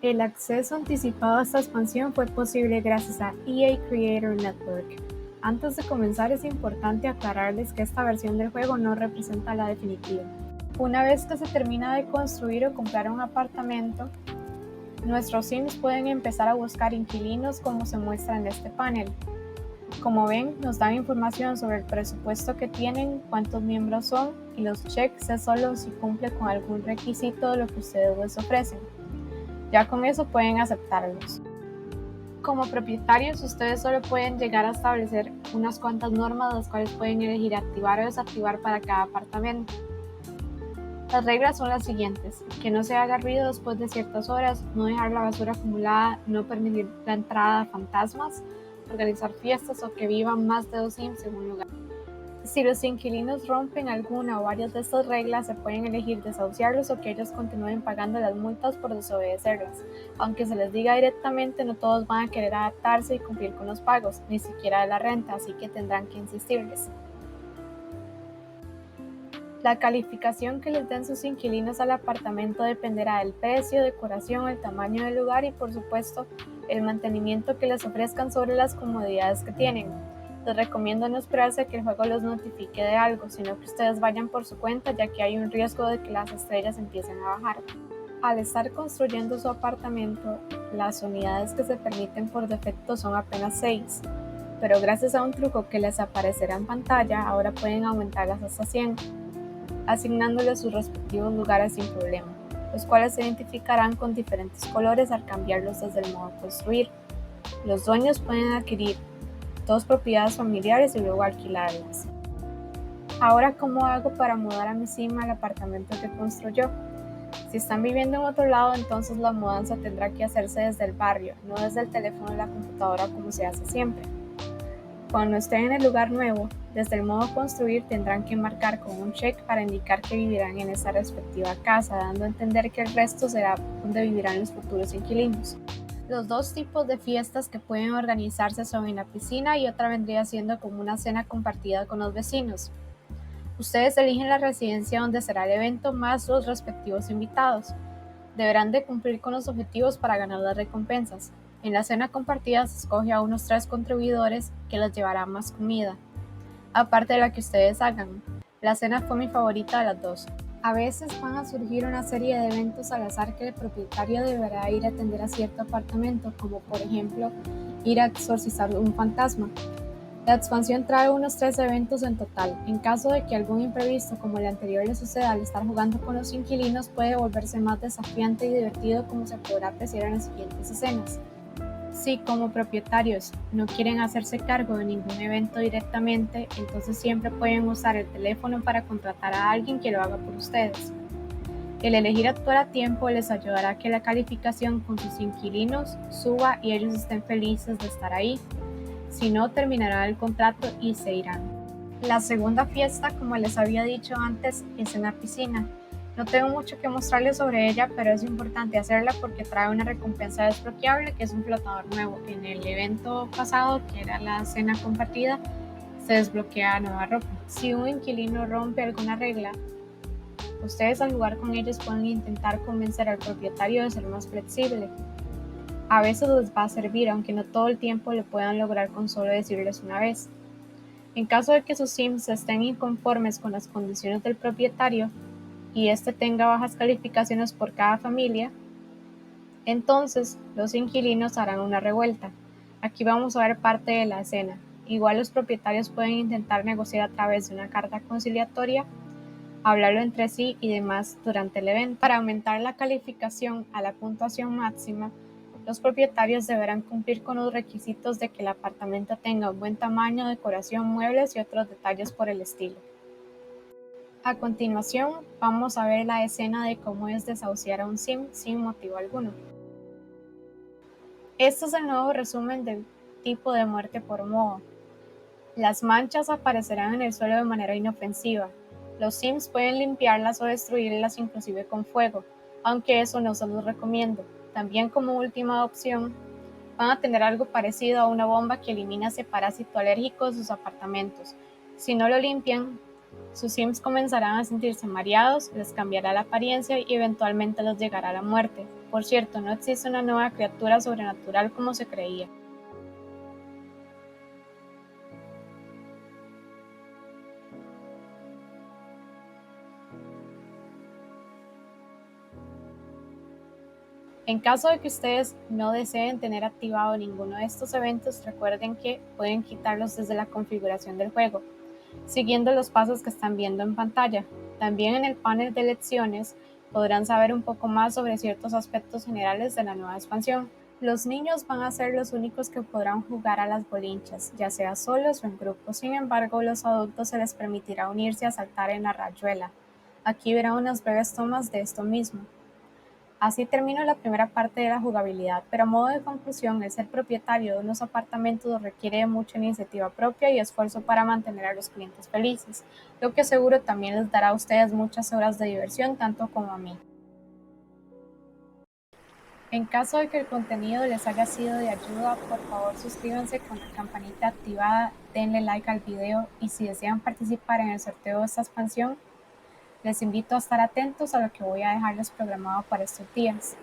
El acceso anticipado a esta expansión fue posible gracias a EA Creator Network. Antes de comenzar es importante aclararles que esta versión del juego no representa la definitiva. Una vez que se termina de construir o comprar un apartamento, nuestros Sims pueden empezar a buscar inquilinos como se muestra en este panel. Como ven, nos dan información sobre el presupuesto que tienen, cuántos miembros son y los checks es solo si cumple con algún requisito de lo que ustedes les ofrecen. Ya con eso pueden aceptarlos. Como propietarios, ustedes solo pueden llegar a establecer unas cuantas normas las cuales pueden elegir activar o desactivar para cada apartamento. Las reglas son las siguientes: que no se haga ruido después de ciertas horas, no dejar la basura acumulada, no permitir la entrada de fantasmas, organizar fiestas o que vivan más de 2 Sims en un lugar. Si los inquilinos rompen alguna o varias de estas reglas, se pueden elegir desahuciarlos o que ellos continúen pagando las multas por desobedecerlas. Aunque se les diga directamente, no todos van a querer adaptarse y cumplir con los pagos, ni siquiera de la renta, así que tendrán que insistirles. La calificación que les den sus inquilinos al apartamento dependerá del precio, decoración, el tamaño del lugar y, por supuesto, el mantenimiento que les ofrezcan sobre las comodidades que tienen. Les recomiendo no esperarse a que el juego los notifique de algo, sino que ustedes vayan por su cuenta, ya que hay un riesgo de que las estrellas empiecen a bajar. Al estar construyendo su apartamento, las unidades que se permiten por defecto son apenas 6, pero gracias a un truco que les aparecerá en pantalla, ahora pueden aumentarlas hasta 100. Asignándoles sus respectivos lugares sin problema, los cuales se identificarán con diferentes colores al cambiarlos desde el modo construir. Los dueños pueden adquirir 2 propiedades familiares y luego alquilarlas. Ahora, ¿cómo hago para mudar a mi Sim al apartamento que construyó? Si están viviendo en otro lado, entonces la mudanza tendrá que hacerse desde el barrio, no desde el teléfono o la computadora como se hace siempre. Cuando estén en el lugar nuevo, desde el modo construir tendrán que marcar con un check para indicar que vivirán en esa respectiva casa, dando a entender que el resto será donde vivirán los futuros inquilinos. Los 2 tipos de fiestas que pueden organizarse son en la piscina y otra vendría siendo como una cena compartida con los vecinos. Ustedes eligen la residencia donde será el evento más los respectivos invitados. Deberán de cumplir con los objetivos para ganar las recompensas. En la cena compartida se escoge a unos 3 contribuidores que les llevará más comida, aparte de la que ustedes hagan. La cena fue mi favorita de las 2. A veces van a surgir una serie de eventos al azar que el propietario deberá ir a atender a cierto apartamento, como por ejemplo ir a exorcizar un fantasma. La expansión trae unos 3 eventos en total. En caso de que algún imprevisto como el anterior le suceda al estar jugando con los inquilinos, puede volverse más desafiante y divertido, como se podrá apreciar en las siguientes escenas. Si como propietarios no quieren hacerse cargo de ningún evento directamente, entonces siempre pueden usar el teléfono para contratar a alguien que lo haga por ustedes. El elegir actuar a tiempo les ayudará a que la calificación con sus inquilinos suba y ellos estén felices de estar ahí. Si no, terminarán el contrato y se irán. La segunda fiesta, como les había dicho antes, es en la piscina. No tengo mucho que mostrarles sobre ella, pero es importante hacerla porque trae una recompensa desbloqueable, que es un flotador nuevo. En el evento pasado, que era la cena compartida, se desbloquea nueva ropa. Si un inquilino rompe alguna regla, ustedes al jugar con ellos pueden intentar convencer al propietario de ser más flexible. A veces les va a servir, aunque no todo el tiempo lo puedan lograr con solo decirles una vez. En caso de que sus Sims estén inconformes con las condiciones del propietario y éste tenga bajas calificaciones por cada familia, entonces los inquilinos harán una revuelta. Aquí vamos a ver parte de la escena. Igual los propietarios pueden intentar negociar a través de una carta conciliatoria, hablarlo entre sí y demás durante el evento. Para aumentar la calificación a la puntuación máxima, los propietarios deberán cumplir con los requisitos de que el apartamento tenga un buen tamaño, decoración, muebles y otros detalles por el estilo. A continuación, vamos a ver la escena de cómo es desahuciar a un Sim sin motivo alguno. Este es el nuevo resumen del tipo de muerte por moho. Las manchas aparecerán en el suelo de manera inofensiva. Los Sims pueden limpiarlas o destruirlas inclusive con fuego, aunque eso no se los recomiendo. También, como última opción, van a tener algo parecido a una bomba que elimina ese parásito alérgico de sus apartamentos. Si no lo limpian, sus Sims comenzarán a sentirse mareados, les cambiará la apariencia y eventualmente les llegará la muerte. Por cierto, no existe una nueva criatura sobrenatural como se creía. En caso de que ustedes no deseen tener activado ninguno de estos eventos, recuerden que pueden quitarlos desde la configuración del juego, siguiendo los pasos que están viendo en pantalla. También en el panel de elecciones podrán saber un poco más sobre ciertos aspectos generales de la nueva expansión. Los niños van a ser los únicos que podrán jugar a las bolinchas, ya sea solos o en grupo. Sin embargo, los adultos se les permitirá unirse a saltar en la rayuela. Aquí verán unas breves tomas de esto mismo. Así termino la primera parte de la jugabilidad, pero a modo de conclusión, el ser propietario de unos apartamentos requiere de mucha iniciativa propia y esfuerzo para mantener a los clientes felices, lo que seguro también les dará a ustedes muchas horas de diversión, tanto como a mí. En caso de que el contenido les haya sido de ayuda, por favor suscríbanse con la campanita activada, denle like al video y si desean participar en el sorteo de esta expansión, les invito a estar atentos a lo que voy a dejarles programado para estos días.